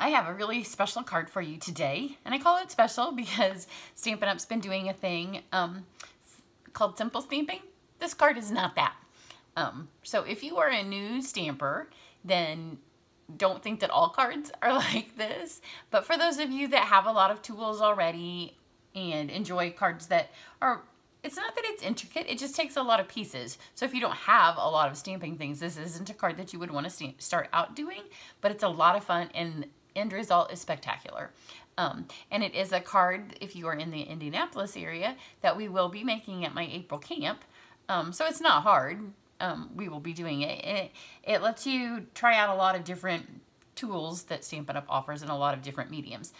I have a really special card for you today, and I call it special because Stampin' Up's been doing a thing called Simple Stamping. This card is not that. So if you are a new stamper, then don't think that all cards are like this. But for those of you that have a lot of tools already and enjoy cards that are, it's not that it's intricate, it just takes a lot of pieces. So if you don't have a lot of stamping things, this isn't a card that you would want to start out doing, but it's a lot of fun and end result is spectacular. And it is a card, if you are in the Indianapolis area, that we will be making at my April camp. So it's not hard. We will be doing it. And it lets you try out a lot of different tools that Stampin' Up offers in a lot of different mediums.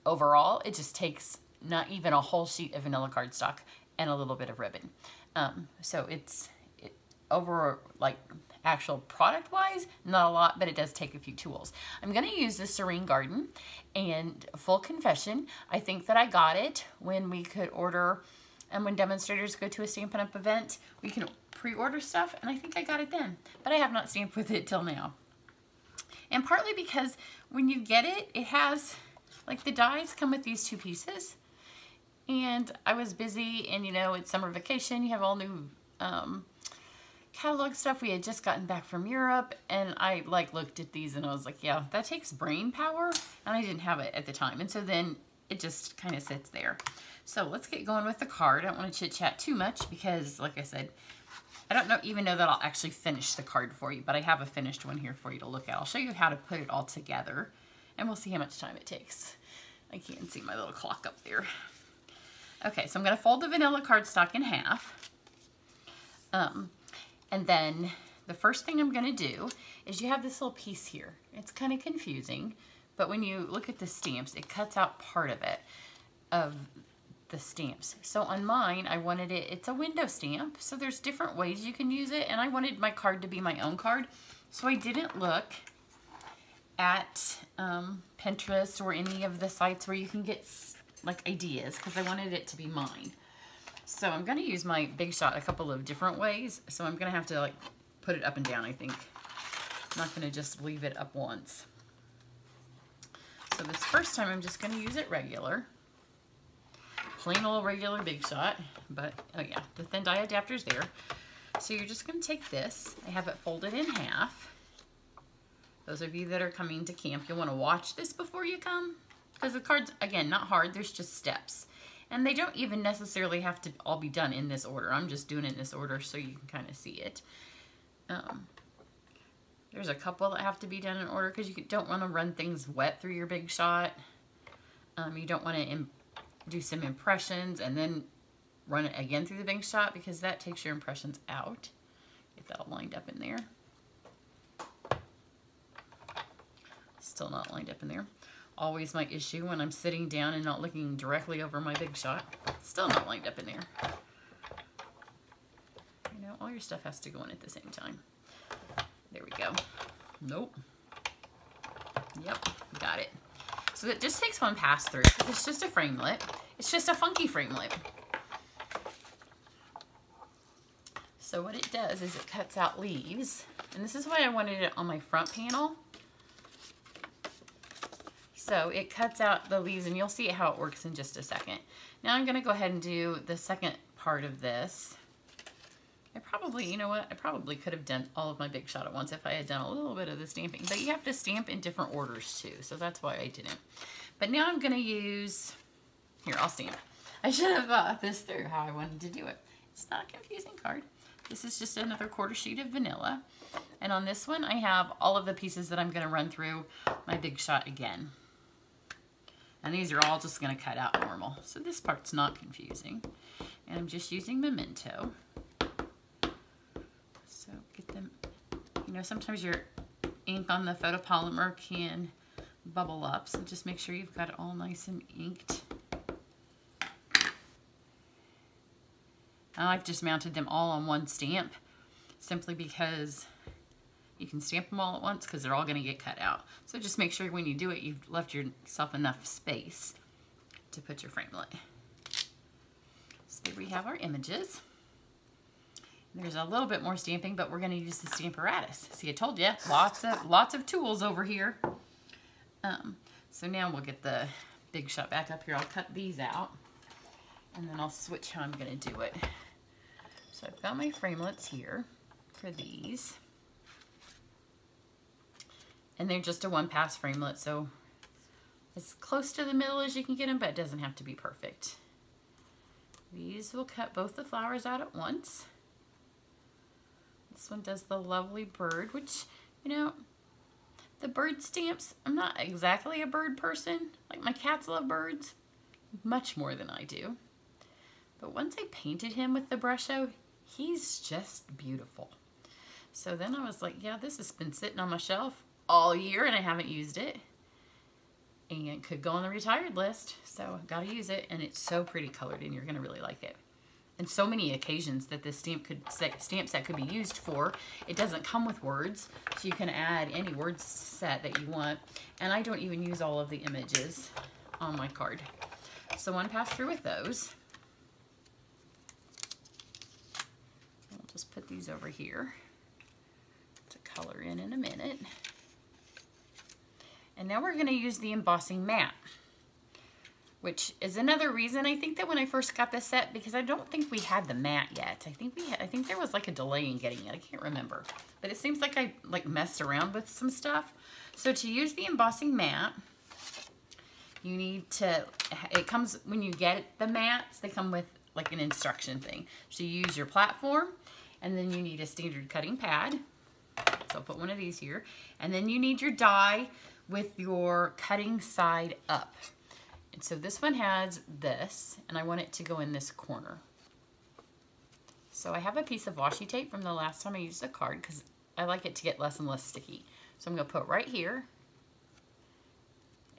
Overall, it just takes not even a whole sheet of vanilla cardstock and a little bit of ribbon. So it's over, like, actual product wise, not a lot, but it does take a few tools. I'm going to use the Serene Garden, and full confession, I think that I got it when we could order, and when demonstrators go to a Stampin' Up event, we can pre-order stuff, and I think I got it then, but I have not stamped with it till now. And partly because when you get it, it has, like, the dies come with these two pieces, and I was busy, and you know, it's summer vacation, you have all new catalog stuff. We had just gotten back from Europe, and I like looked at these and I was like, yeah, that takes brain power, and I didn't have it at the time, and so then it just kind of sits there. So let's get going with the card. I don't want to chit chat too much because, like I said, I don't even know that I'll actually finish the card for you, but I have a finished one here for you to look at. I'll show you how to put it all together, and we'll see how much time it takes. I can't see my little clock up there. Okay, so I'm going to fold the vanilla cardstock in half. And then the first thing I'm going to do is you have this little piece here. It's kind of confusing, but when you look at the stamps, it cuts out part of it, of the stamps. So on mine, I wanted it, it's a window stamp, so there's different ways you can use it, and I wanted my card to be my own card, so I didn't look at Pinterest or any of the sites where you can get like ideas, because I wanted it to be mine. So I'm going to use my Big Shot a couple of different ways. So I'm going to have to like put it up and down, I think. I'm not going to just leave it up once. So this first time I'm just going to use it regular. Plain old regular Big Shot. But, oh yeah, the thin die adapter's there. So you're just going to take this. I have it folded in half. Those of you that are coming to camp, you'll want to watch this before you come. Because the card's, again, not hard. There's just steps. And they don't even necessarily have to all be done in this order. I'm just doing it in this order so you can kind of see it. There's a couple that have to be done in order because you don't want to run things wet through your Big Shot. You don't want to do some impressions and then run it again through the Big Shot because that takes your impressions out. Get that all lined up in there. Still not lined up in there. Always my issue when I'm sitting down and not looking directly over my Big Shot. Still not lined up in there. You know, all your stuff has to go in at the same time. There we go. Nope. Yep, got it. So that just takes one pass through. It's just a framelit. It's just a funky framelit. So what it does is it cuts out leaves. And this is why I wanted it on my front panel. So it cuts out the leaves, and you'll see how it works in just a second. Now I'm going to go ahead and do the second part of this. I probably, you know what, I probably could have done all of my Big Shot at once if I had done a little bit of the stamping. But you have to stamp in different orders too, so that's why I didn't. But now I'm going to use, here, I'll stamp. I should have thought this through how I wanted to do it. It's not a confusing card. This is just another quarter sheet of vanilla. And on this one, I have all of the pieces that I'm going to run through my Big Shot again. And these are all just going to cut out normal. So this part's not confusing. And I'm just using Memento. So get them, you know, sometimes your ink on the photopolymer can bubble up. So just make sure you've got it all nice and inked. I've just mounted them all on one stamp simply because you can stamp them all at once because they're all going to get cut out. So just make sure when you do it, you've left yourself enough space to put your framelit. So there we have our images. There's a little bit more stamping, but we're going to use the Stamparatus. See, I told you, lots of tools over here. So now we'll get the Big Shot back up here. I'll cut these out and then I'll switch how I'm gonna do it. So I've got my framelits here for these. And they're just a 1-pass framelit, so as close to the middle as you can get them, but it doesn't have to be perfect. These will cut both the flowers out at once. This one does the lovely bird, which, you know, the bird stamps, I'm not exactly a bird person. Like, my cats love birds much more than I do. But once I painted him with the Brusho, he's just beautiful. So then I was like, yeah, this has been sitting on my shelf all year and I haven't used it. And could go on the retired list, so I've got to use it. And it's so pretty colored and you're going to really like it. And so many occasions that this stamp set could be used for. It doesn't come with words, so you can add any word set that you want. And I don't even use all of the images on my card. So one pass through with those. I'll just put these over here to color in a minute. And now we're going to use the embossing mat, which is another reason I think that when I first got this set, because I don't think we had the mat yet. I think there was like a delay in getting it. I can't remember, but it seems like I messed around with some stuff. So to use the embossing mat, you need to, it comes, when you get the mats, they come with like an instruction thing. So you use your platform, and then you need a standard cutting pad. So I'll put one of these here. And then you need your die with your cutting side up. And so this one has this, and I want it to go in this corner. So I have a piece of washi tape from the last time I used the card because I like it to get less and less sticky. So I'm gonna put right here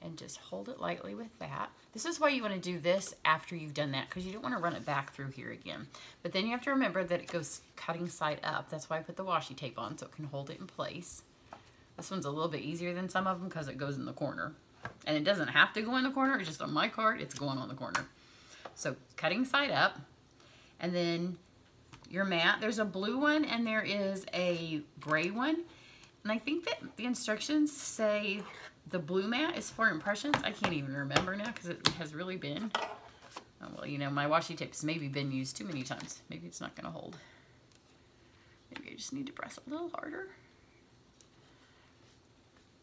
and just hold it lightly with that. This is why you wanna do this after you've done that, because you don't wanna run it back through here again. But then you have to remember that it goes cutting side up. That's why I put the washi tape on, so it can hold it in place. This one's a little bit easier than some of them because it goes in the corner. And it doesn't have to go in the corner, it's just on my card, it's going on the corner. So cutting side up, and then your mat, there's a blue one and there is a gray one. And I think that the instructions say the blue mat is for impressions. I can't even remember now because it has really been, oh, well, you know, my washi tape's maybe been used too many times. Maybe it's not gonna hold. Maybe I just need to press a little harder.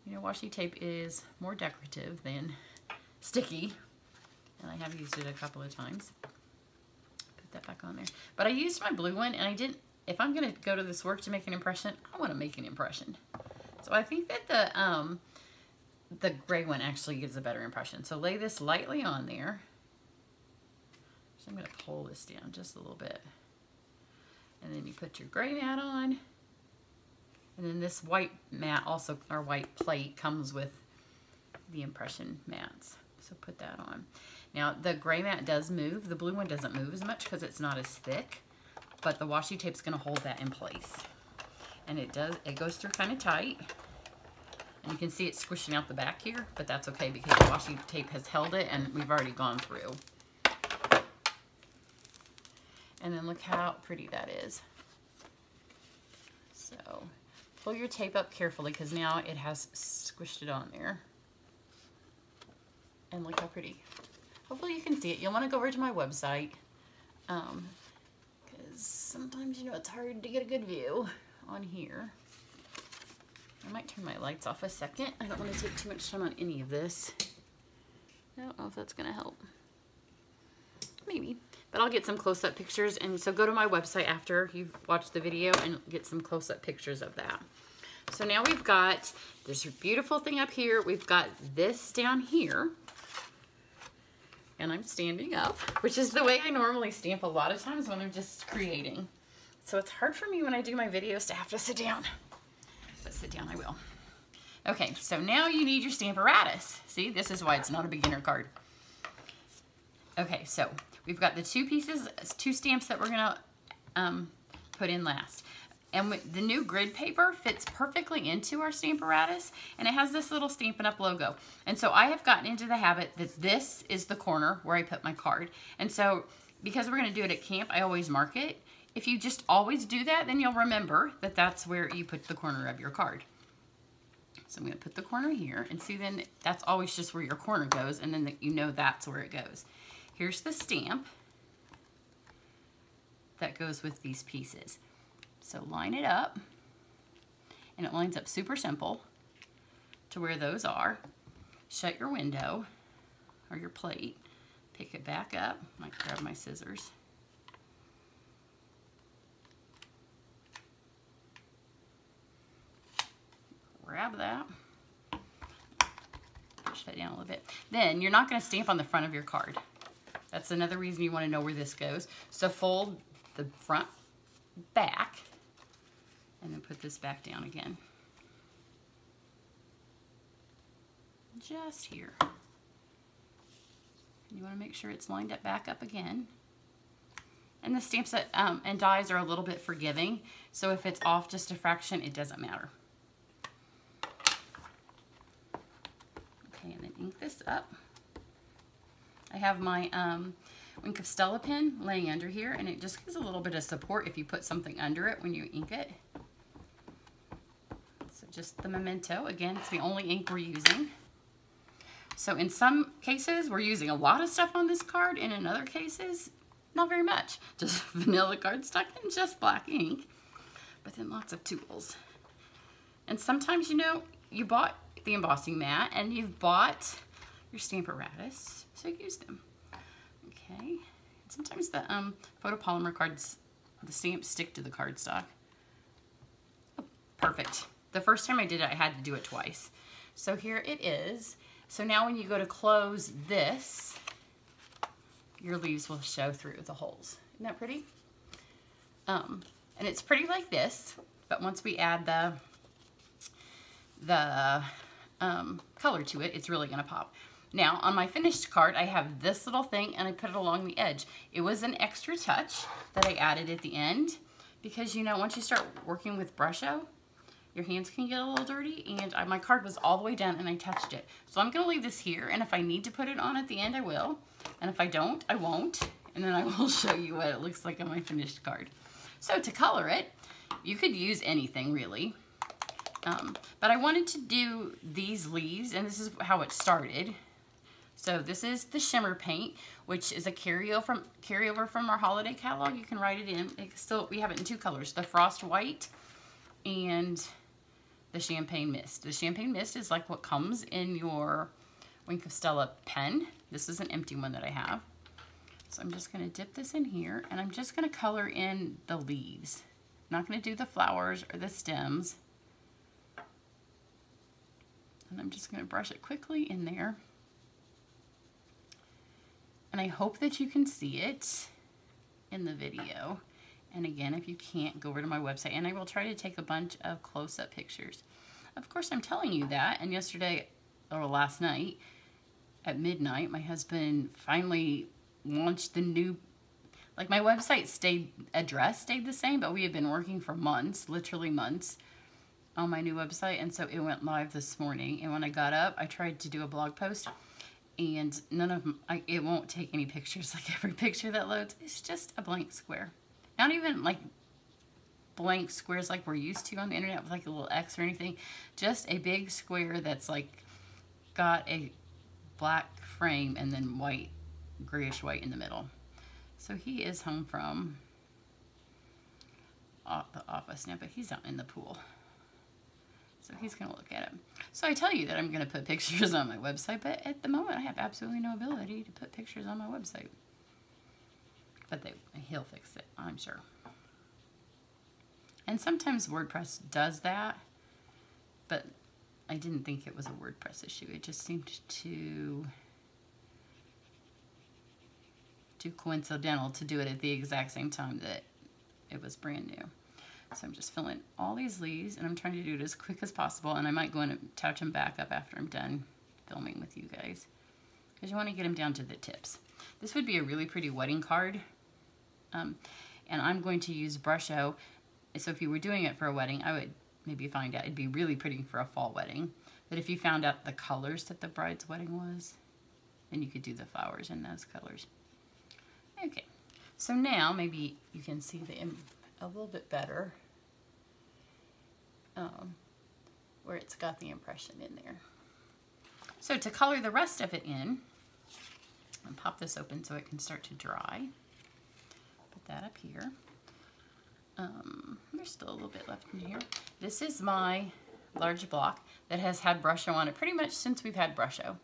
You know, washi tape is more decorative than sticky, and I have used it a couple of times. Put that back on there. But I used my blue one, and I didn't, if I'm gonna go to this work to make an impression, I wanna make an impression. So I think that the gray one actually gives a better impression. So lay this lightly on there. So I'm gonna pull this down just a little bit. And then you put your gray mat on. And then this white mat also, or white plate, comes with the impression mats. So put that on. Now the gray mat does move. The blue one doesn't move as much because it's not as thick, but the washi tape's gonna hold that in place. And it goes through kind of tight. And you can see it's squishing out the back here, but that's okay because the washi tape has held it and we've already gone through. And then look how pretty that is. So pull your tape up carefully because now it has squished it on there. And look how pretty. Hopefully you can see it. You'll want to go over to my website because sometimes, you know, it's hard to get a good view on here. I might turn my lights off a second. I don't want to take too much time on any of this. I don't know if that's going to help. Maybe. But I'll get some close-up pictures. And so go to my website after you've watched the video and get some close-up pictures of that. So now we've got this beautiful thing up here. We've got this down here. And I'm standing up, which is the way I normally stamp a lot of times when I'm just creating. So it's hard for me when I do my videos to have to sit down. But sit down, I will. Okay, so now you need your Stamparatus. See, this is why it's not a beginner card. Okay, so we've got the two stamps that we're gonna put in last. And the new grid paper fits perfectly into our Stamparatus, and it has this little Stampin' Up! Logo. And so I have gotten into the habit that this is the corner where I put my card. And so because we're gonna do it at camp, I always mark it. If you just always do that, then you'll remember that that's where you put the corner of your card. So I'm going to put the corner here, and see, then that's always just where your corner goes, and then you know that's where it goes. Here's the stamp that goes with these pieces. So line it up, and it lines up super simple to where those are. Shut your window or your plate, pick it back up. I might grab my scissors. Grab that. Push that down a little bit. Then you're not going to stamp on the front of your card. That's another reason you want to know where this goes. So fold the front back and then put this back down again. Just here. You want to make sure it's lined up back up again. And the stamps that, and dies are a little bit forgiving. So if it's off just a fraction, it doesn't matter. And then ink this up. I have my Wink of Stella pen laying under here, and it just gives a little bit of support if you put something under it when you ink it. So just the Memento. Again, it's the only ink we're using. So in some cases, we're using a lot of stuff on this card, and in other cases, not very much. Just vanilla cardstock and just black ink, but then lots of tools. And sometimes, you know, you bought the embossing mat and you've bought your Stamparatus, so use them. Okay, and sometimes the photopolymer cards, the stamps stick to the cardstock. Oh, perfect. The first time I did it, I had to do it twice. So here it is. So now when you go to close this, your leaves will show through the holes. Isn't that pretty? And it's pretty like this, but once we add the color to it, it's really going to pop. Now on my finished card, I have this little thing and I put it along the edge. It was an extra touch that I added at the end because, you know, once you start working with Brusho, your hands can get a little dirty, and my card was all the way down and I touched it. So I'm going to leave this here, and if I need to put it on at the end, I will. And if I don't, I won't. And then I will show you what it looks like on my finished card. So to color it, you could use anything really. But I wanted to do these leaves, and this is how it started. So this is the Shimmer paint, which is a carryover from our holiday catalog. You can write it in. We have it in two colors, the Frost White and the Champagne Mist. The Champagne Mist is like what comes in your Wink of Stella pen. This is an empty one that I have. So I'm just going to dip this in here, and I'm just going to color in the leaves. I'm not going to do the flowers or the stems. And I'm just going to brush it quickly in there. And I hope that you can see it in the video. And again, if you can't, go over to my website, and I will try to take a bunch of close-up pictures. Of course, I'm telling you that, and yesterday, or last night, at midnight, my husband finally launched the new, like my website address stayed the same, but we had been working for months, literally months, on my new website, and so it went live this morning. And when I got up, I tried to do a blog post, and it won't take any pictures. Like every picture that loads, it's just a blank square. Not even like blank squares like we're used to on the internet with like a little X or anything. Just a big square that's like got a black frame and then white, grayish white in the middle. So he is home from the office now, but he's out in the pool. So he's going to look at it. So I tell you that I'm going to put pictures on my website, but at the moment I have absolutely no ability to put pictures on my website. But he'll fix it, I'm sure. And sometimes WordPress does that, but I didn't think it was a WordPress issue. It just seemed too coincidental to do it at the exact same time that it was brand new. So I'm just filling all these leaves, and I'm trying to do it as quick as possible, and I might go in and touch them back up after I'm done filming with you guys, because you want to get them down to the tips. This would be a really pretty wedding card, and I'm going to use Brusho. So if you were doing it for a wedding, I would maybe find out it'd be really pretty for a fall wedding. But if you found out the colors that the bride's wedding was, then you could do the flowers in those colors. Okay, so now maybe you can see a little bit better where where it's got the impression in there. So to color the rest of it in, I'll pop this open so it can start to dry. Put that up here. There's still a little bit left in here. This is my large block that has had Brusho on it pretty much since we've had Brusho.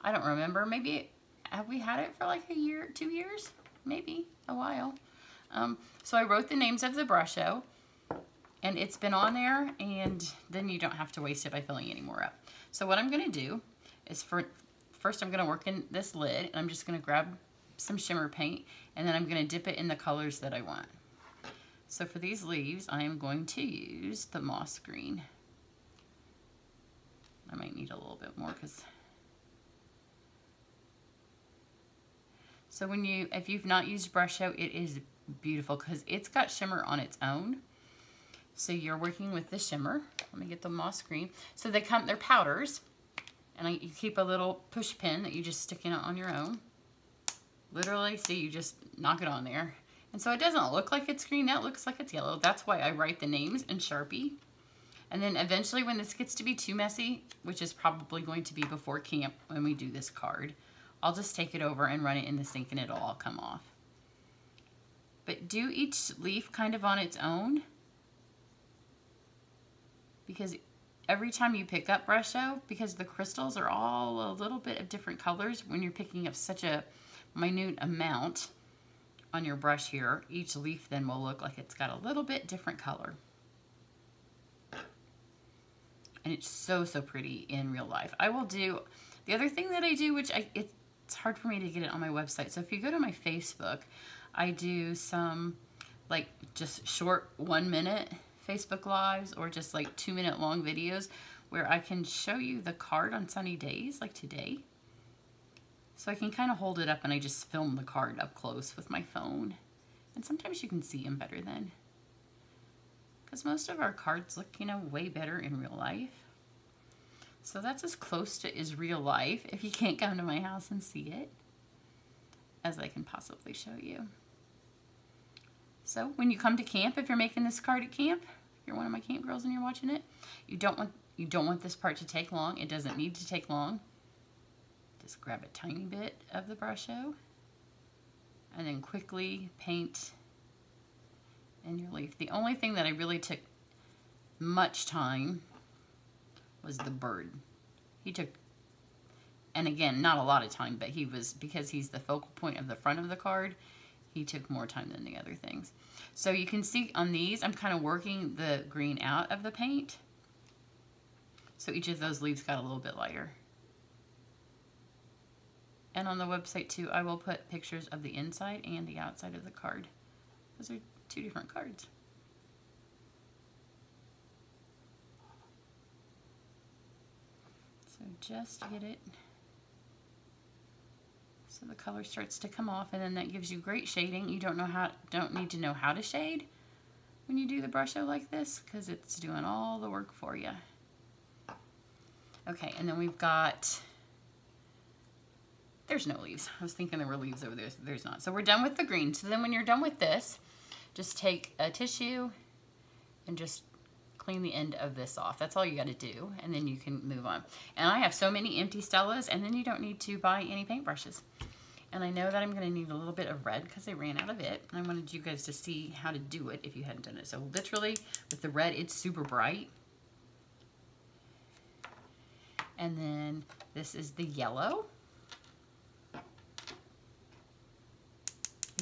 I don't remember, maybe, have we had it for like a year, 2 years? Maybe, a while. So I wrote the names of the Brusho, and it's been on there, and then you don't have to waste it by filling any more up. So what I'm gonna do is first I'm gonna work in this lid, and I'm just gonna grab some shimmer paint, and then I'm gonna dip it in the colors that I want. So for these leaves, I am going to use the moss green. I might need a little bit more because... So if you've not used Brusho, it is beautiful because it's got shimmer on its own. So you're working with the shimmer. Let me get the moss green. So they're powders, and you keep a little push pin that you just stick in on your own. Literally, see, you just knock it on there. And so it doesn't look like it's green, that looks like it's yellow. That's why I write the names in Sharpie. And then eventually when this gets to be too messy, which is probably going to be before camp when we do this card, I'll just take it over and run it in the sink and it'll all come off. But do each leaf kind of on its own, because every time you pick up Brusho, because the crystals are all a little bit of different colors, when you're picking up such a minute amount on your brush here, each leaf then will look like it's got a little bit different color. And it's so, so pretty in real life. I will do, the other thing that I do, which it's hard for me to get it on my website. So if you go to my Facebook, I do some like just short 1 minute Facebook lives or just like 2 minute long videos where I can show you the card on sunny days like today. So I can kind of hold it up and I just film the card up close with my phone. And sometimes you can see them better then. Because most of our cards look, you know, way better in real life. So that's as close to is real life, if you can't come to my house and see it, as I can possibly show you. So when you come to camp, if you're making this card at camp, if you're one of my camp girls and you're watching it, you don't want this part to take long. It doesn't need to take long. Just grab a tiny bit of the Brusho and then quickly paint in your leaf. The only thing that I really took much time was the bird. He took, and again, not a lot of time, but because he's the focal point of the front of the card, he took more time than the other things. So you can see on these, I'm kind of working the green out of the paint. So each of those leaves got a little bit lighter. And on the website too, I will put pictures of the inside and the outside of the card. Those are 2 different cards. So just get it so the color starts to come off, and then that gives you great shading. You don't need to know how to shade when you do the Brusho like this, because it's doing all the work for you. Okay, and then we've got, there's no leaves. I was thinking there were leaves over there. There's not. So we're done with the green. So then when you're done with this, just take a tissue and just clean the end of this off. That's all you got to do, and then you can move on. And I have so many empty Stellas, and then you don't need to buy any paintbrushes. And I know that I'm going to need a little bit of red because I ran out of it. And I wanted you guys to see how to do it if you hadn't done it. So literally, with the red, it's super bright. And then this is the yellow. I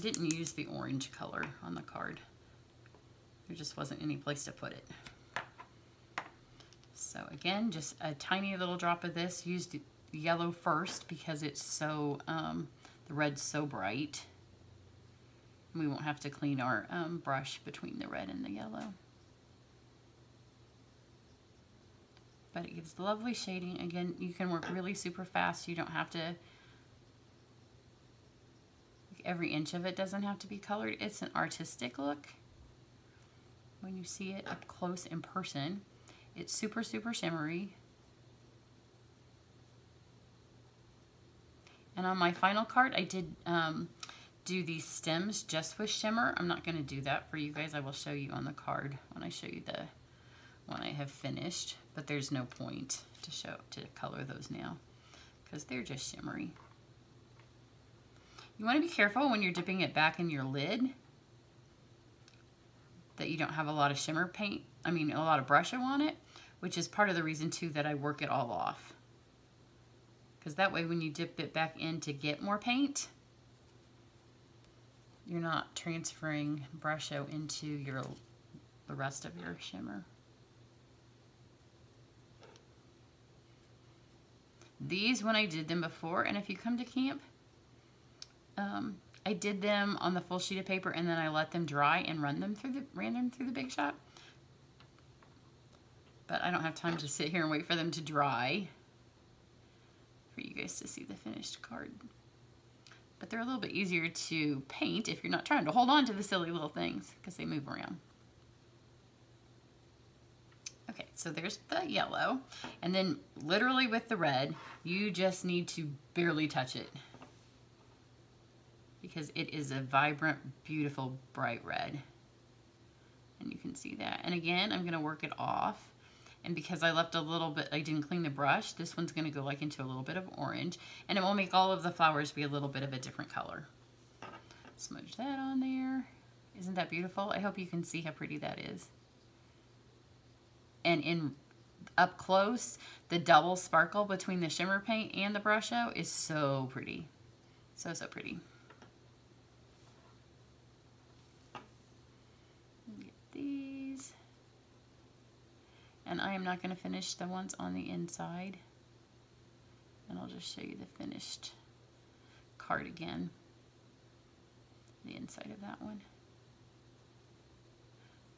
didn't use the orange color on the card. There just wasn't any place to put it. So again, just a tiny little drop of this. Use the yellow first because it's so, the red's so bright. We won't have to clean our brush between the red and the yellow. But it gives lovely shading. Again, you can work really super fast. You don't have to, every inch of it doesn't have to be colored. It's an artistic look. When you see it up close in person, it's super, super shimmery. And on my final card, I did do these stems just with shimmer. I'm not going to do that for you guys. I will show you on the card when I show you the one I have finished. but there's no point to color those now because they're just shimmery. You want to be careful when you're dipping it back in your lid that you don't have a lot of shimmer paint, a lot of Brusho on it, which is part of the reason too that I work it all off. Because that way when you dip it back in to get more paint, you're not transferring Brusho into the rest of your shimmer. These, when I did them before, and if you come to camp, I did them on the full sheet of paper and then I let them dry and ran them through the Big Shot. But I don't have time to sit here and wait for them to dry for you guys to see the finished card. But they're a little bit easier to paint if you're not trying to hold on to the silly little things because they move around. Okay, so there's the yellow. And then literally with the red, you just need to barely touch it because it is a vibrant, beautiful, bright red. And you can see that. And again, I'm gonna work it off. And because I left a little bit, I didn't clean the brush, this one's gonna go like into a little bit of orange, and it will make all of the flowers be a little bit of a different color. Smudge that on there. Isn't that beautiful? I hope you can see how pretty that is. And in up close, the double sparkle between the shimmer paint and the Brusho is so pretty. So, so pretty. Get these. And I am not going to finish the ones on the inside. And I'll just show you the finished card again. The inside of that one.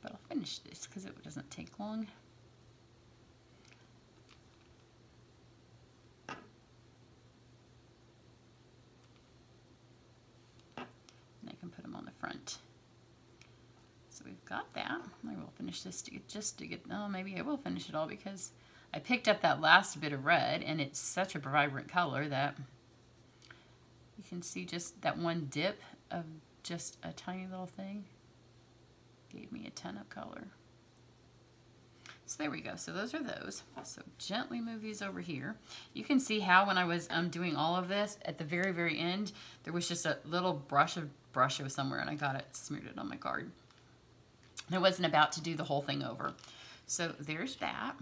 But I'll finish this because it doesn't take long. And I can put them on the front. So we've got that. I will finish this to get, oh, maybe I will finish it all because I picked up that last bit of red and it's such a vibrant color that you can see just that one dip of just a tiny little thing gave me a ton of color. So there we go. So those are those. So gently move these over here. You can see how when I was doing all of this, at the very, very end, there was just a little brush of Brusho somewhere and I got it, smeared it on my card. I wasn't about to do the whole thing over. So there's that.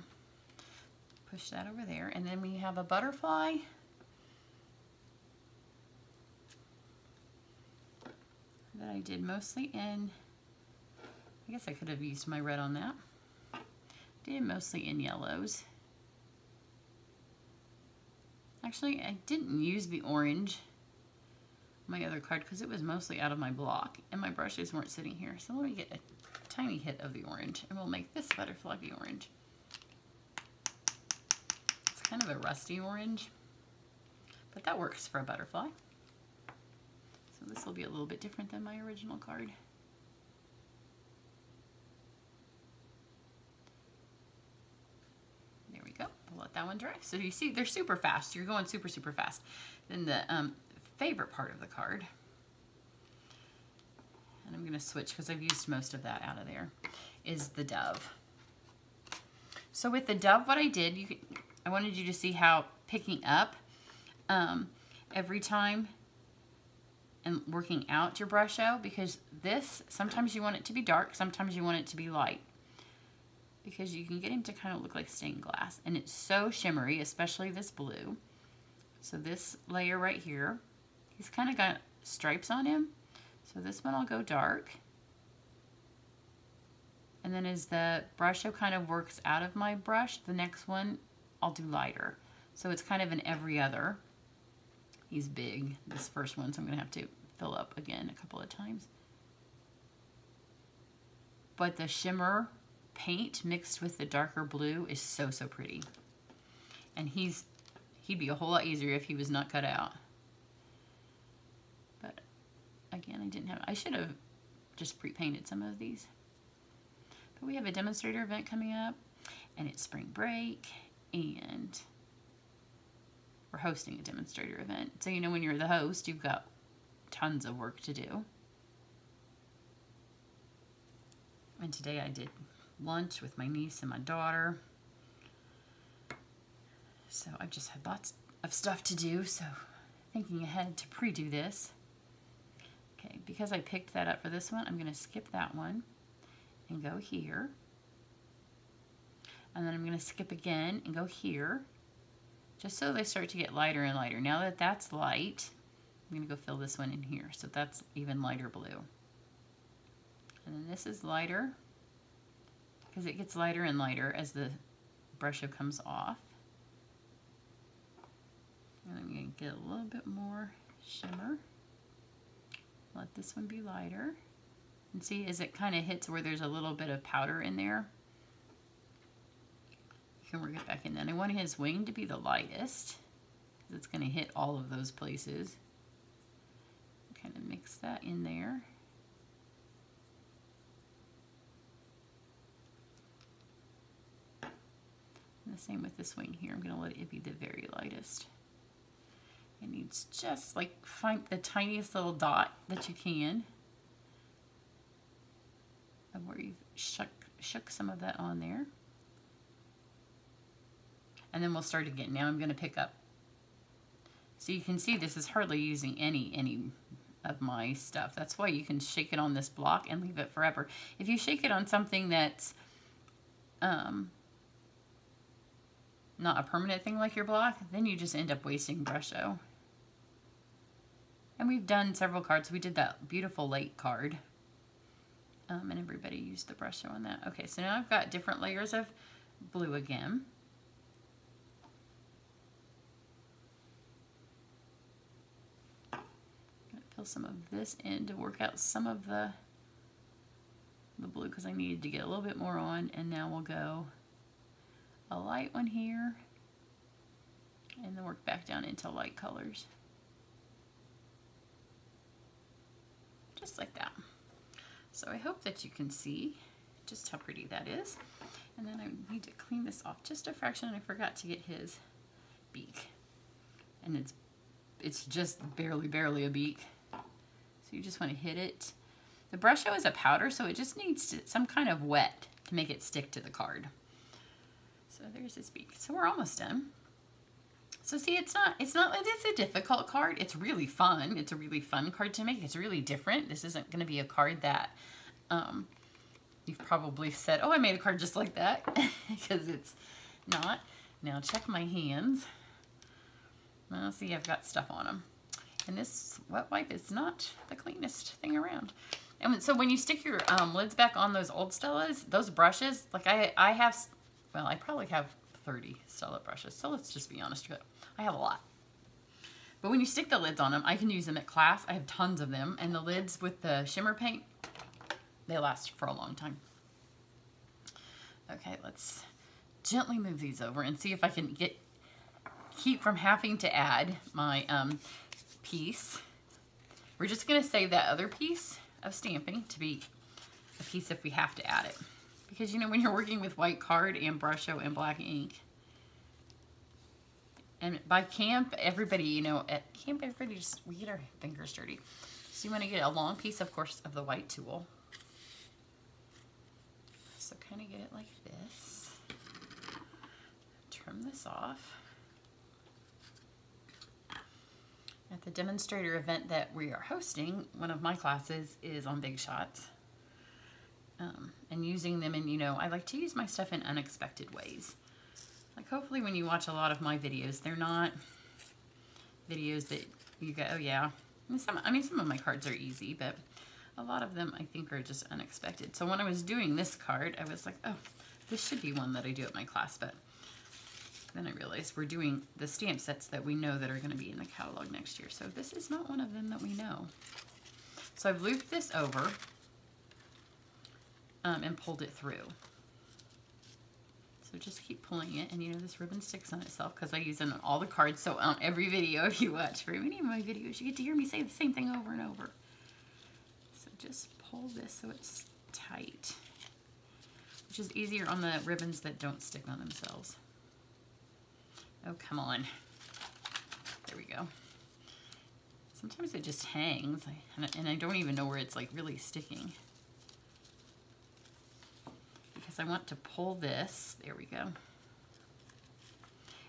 Push that over there. And then we have a butterfly. That I did mostly in, I guess I could have used my red on that. Did mostly in yellows. Actually, I didn't use the orange on my other card because it was mostly out of my block and my brushes weren't sitting here. So let me get a tiny hit of the orange and we'll make this butterfly be orange. It's kind of a rusty orange, but that works for a butterfly. So this will be a little bit different than my original card. There we go. I'll let that one dry. So you see, they're super fast. You're going super, super fast. Then the favorite part of the card, and I'm going to switch because I've used most of that out of there, is the dove. So with the dove, what I did, I wanted you to see how picking up every time and working out your Brusho, because this, sometimes you want it to be dark, sometimes you want it to be light, because you can get him to kind of look like stained glass, and it's so shimmery, especially this blue. So this layer right here, he's kind of got stripes on him. So this one I'll go dark. And then as the Brusho kind of works out of my brush, the next one I'll do lighter. So it's kind of an every other. He's big, this first one, so I'm going to have to fill up again a couple of times. But the shimmer paint mixed with the darker blue is so, so pretty. And he'd be a whole lot easier if he was not cut out. But again, I should have just pre-painted some of these. But we have a demonstrator event coming up, and it's spring break, and we're hosting a demonstrator event. So you know, when you're the host, you've got tons of work to do. And today I did lunch with my niece and my daughter. So I've just had lots of stuff to do, so thinking ahead to pre-do this. Okay, because I picked that up for this one, I'm going to skip that one and go here. And then I'm going to skip again and go here, just so they start to get lighter and lighter. Now that that's light, I'm going to go fill this one in here, so that's even lighter blue. And then this is lighter, because it gets lighter and lighter as the Brusho comes off. And I'm going to get a little bit more shimmer. Let this one be lighter. And see, as it kind of hits where there's a little bit of powder in there, you can work it back in. Then I want his wing to be the lightest, because it's going to hit all of those places. Kind of mix that in there. And the same with this wing here. I'm going to let it be the very lightest. It needs just like find the tiniest little dot that you can of where you've shook some of that on there. And then we'll start again. Now I'm going to pick up. So you can see this is hardly using any of my stuff. That's why you can shake it on this block and leave it forever. If you shake it on something that's not a permanent thing like your block, then you just end up wasting Brusho. And we've done several cards. We did that beautiful lake card. And everybody used the Brusho on that. Okay, so now I've got different layers of blue again. I'm gonna fill some of this in to work out some of the blue, because I needed to get a little bit more on. And now we'll go a light one here, and then work back down into light colors. Just like that. So I hope that you can see just how pretty that is. And then I need to clean this off just a fraction. I forgot to get his beak. And it's just barely a beak. So you just want to hit it. The Brusho is a powder, so it just needs some kind of wet to make it stick to the card. So there's his beak. So we're almost done. So see, it's not like it's a difficult card. It's really fun. It's a really fun card to make. It's really different. This isn't going to be a card that you've probably said, oh, I made a card just like that, because it's not. Now check my hands. Now see, I've got stuff on them. And this wet wipe is not the cleanest thing around. And so when you stick your lids back on those old Stellas, those brushes, like I have, well, I probably have 30 Stella brushes, so let's just be honest with it. I have a lot. But when you stick the lids on them, I can use them at class. I have tons of them, and the lids with the shimmer paint, they last for a long time. Okay, let's gently move these over and see if I can keep from having to add my piece. We're just going to save that other piece of stamping to be a piece if we have to add it. Because, you know, when you're working with white card and Brusho and black ink, and by camp, everybody, you know, at camp, everybody just, we get our fingers dirty. So you want to get a long piece, of course, of the white tool. So kind of get it like this. Trim this off. At the demonstrator event that we are hosting, one of my classes is on big shots. And using them in, you know, I like to use my stuff in unexpected ways. Like hopefully when you watch a lot of my videos, they're not videos that you go, oh yeah. I mean, some of my cards are easy, but a lot of them I think are just unexpected. So when I was doing this card, I was like, oh, this should be one that I do at my class. But then I realized we're doing the stamp sets that we know that are going to be in the catalog next year. So this is not one of them that we know. So I've looped this over and pulled it through. So just keep pulling it, and you know this ribbon sticks on itself because I use it on all the cards. So on every video, if you watch very many of my videos, you get to hear me say the same thing over and over. So just pull this so it's tight, which is easier on the ribbons that don't stick on themselves. Oh, come on. There we go. Sometimes it just hangs, and I don't even know where it's like really sticking. Because I want to pull this. There we go.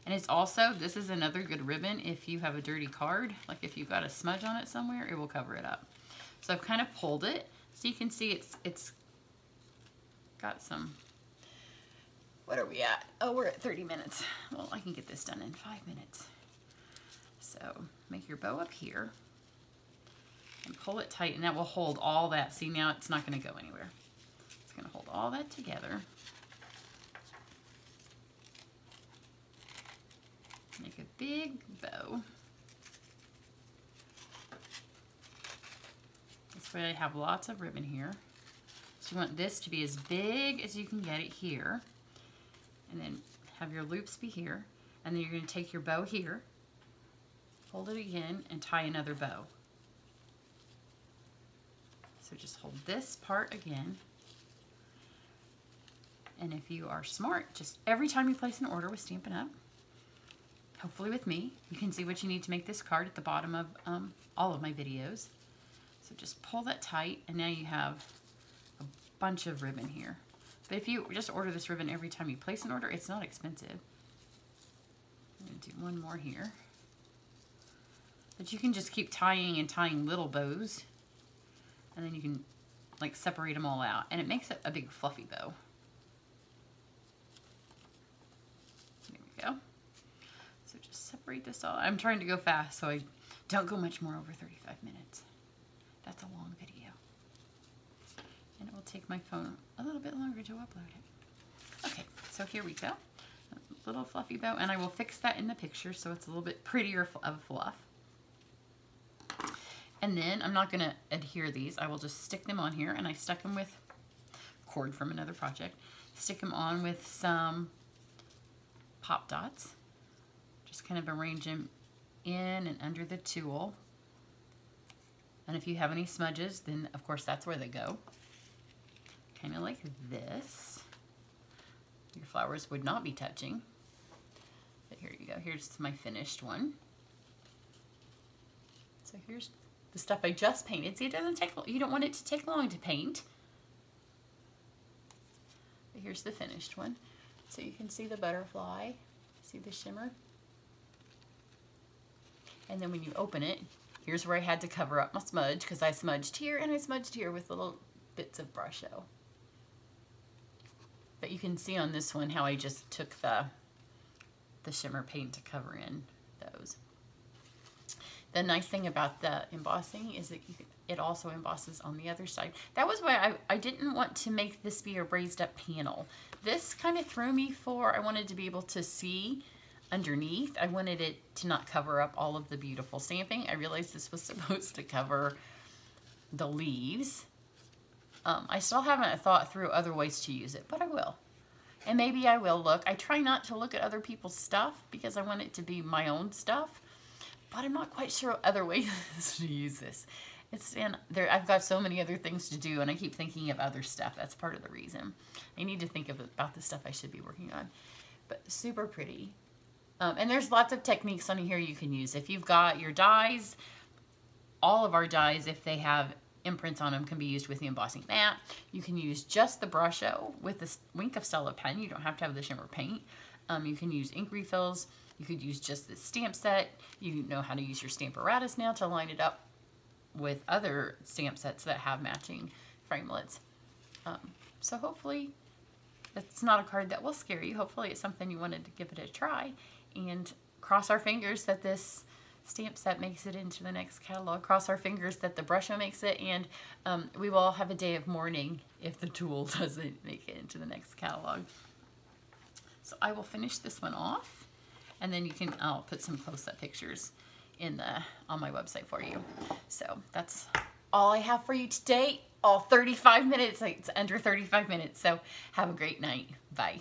And it's also, this is another good ribbon if you have a dirty card, like if you've got a smudge on it somewhere, it will cover it up. So I've kind of pulled it so you can see it's got some, what are we at? Oh, we're at 30 minutes. Well, I can get this done in 5 minutes. So make your bow up here and pull it tight, and that will hold all that. See, now it's not going to go anywhere. It's going to hold all that together. Make a big bow. This way I have lots of ribbon here. So you want this to be as big as you can get it here. And then have your loops be here. And then you're going to take your bow here, hold it again, and tie another bow. So just hold this part again. And if you are smart, just every time you place an order with Stampin' Up!, hopefully with me, you can see what you need to make this card at the bottom of all of my videos. So just pull that tight, and now you have a bunch of ribbon here. But if you just order this ribbon every time you place an order, it's not expensive. I'm going to do one more here. But you can just keep tying and tying little bows, and then you can like separate them all out, and it makes it a big fluffy bow. There we go. So just separate this all. I'm trying to go fast, so I don't go much more over 35 minutes. That's a long video. And it will take my phone a little bit longer to upload it. Okay, so here we go. A little fluffy bow, and I will fix that in the picture so it's a little bit prettier of fluff. And then I'm not going to adhere these. I will just stick them on here, and I stuck them with cord from another project. Stick them on with some pop dots. Just kind of arrange them in and under the tool. And if you have any smudges, then of course that's where they go. Kind of like this. Your flowers would not be touching. But here you go. Here's my finished one. So here's the stuff I just painted. See, it doesn't take, you don't want it to take long to paint. But here's the finished one. So you can see the butterfly. See the shimmer? And then when you open it, here's where I had to cover up my smudge, because I smudged here and I smudged here with little bits of Brusho. But you can see on this one how I just took the shimmer paint to cover in those. The nice thing about the embossing is that it also embosses on the other side. That was why I didn't want to make this be a raised up panel. This kind of threw me for, I wanted to be able to see underneath. I wanted it to not cover up all of the beautiful stamping. I realized this was supposed to cover the leaves. I still haven't thought through other ways to use it, but I will. And maybe I will look. I try not to look at other people's stuff because I want it to be my own stuff, but I'm not quite sure other ways to use this. I've got so many other things to do, and I keep thinking of other stuff. That's part of the reason. I need to think about the stuff I should be working on. But super pretty. And there's lots of techniques on here you can use. If you've got your dies, all of our dies, if they have imprints on them, can be used with the embossing mat. You can use just the Brusho with the Wink of Stella pen. You don't have to have the shimmer paint. You can use ink refills. You could use just this stamp set. You know how to use your Stamparatus now to line it up with other stamp sets that have matching framelits. So hopefully it's not a card that will scare you. Hopefully it's something you wanted to give it a try, and cross our fingers that this stamp set makes it into the next catalog. Cross our fingers that the Brusho makes it, and we will all have a day of mourning if the tool doesn't make it into the next catalog. So I will finish this one off, and then I'll put some close-up pictures on my website for you. So that's all I have for you today. All 35 minutes, it's under 35 minutes. So have a great night. Bye.